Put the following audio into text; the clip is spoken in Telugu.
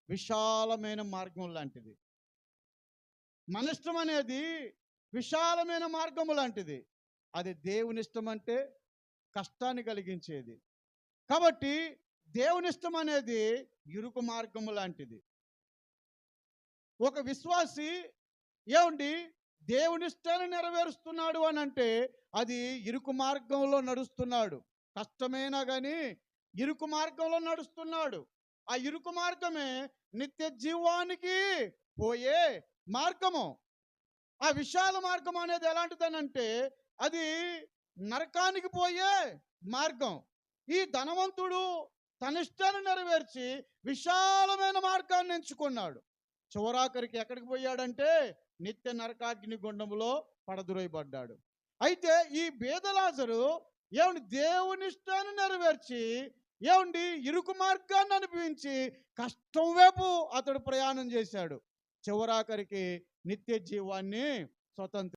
విశాలమైన మార్గం లాంటిది. మన ఇష్టం అనేది విశాలమైన మార్గము లాంటిది. అది దేవుని ఇష్టం అంటే కష్టాన్ని కలిగించేది. కాబట్టి దేవుని ఇష్టం అనేది ఇరుకు మార్గము లాంటిది. ఒక విశ్వాసి ఏమండి దేవుని ఇష్టాన్ని నెరవేరుస్తున్నాడు అని అంటే అది ఇరుకు మార్గంలో నడుస్తున్నాడు. కష్టమైనా కానీ ఇరుకు మార్గంలో నడుస్తున్నాడు. ఆ ఇరుకు మార్గమే నిత్య జీవానికి పోయే మార్గము. ఆ విశాల మార్గం అనేది ఎలాంటిదనంటే అది నరకానికి పోయే మార్గం. ఈ ధనవంతుడు తన ఇష్టాన్ని నెరవేర్చి విశాలమైన మార్గాన్ని ఎంచుకున్నాడు. చివరాఖరికి ఎక్కడికి పోయాడంటే నిత్య నరకాగ్ని గుండములో పడద్రోయబడ్డాడు. అయితే ఈ బేదలాజరు ఏమండి దేవుని ఇష్టాన్ని నెరవేర్చి ఏమండి ఇరుకు మార్గాన్ని అనుభవించి కష్టం వైపు అతడు ప్రయాణం చేశాడు. చివరాఖరికి నిత్య జీవాన్ని స్వతంత్ర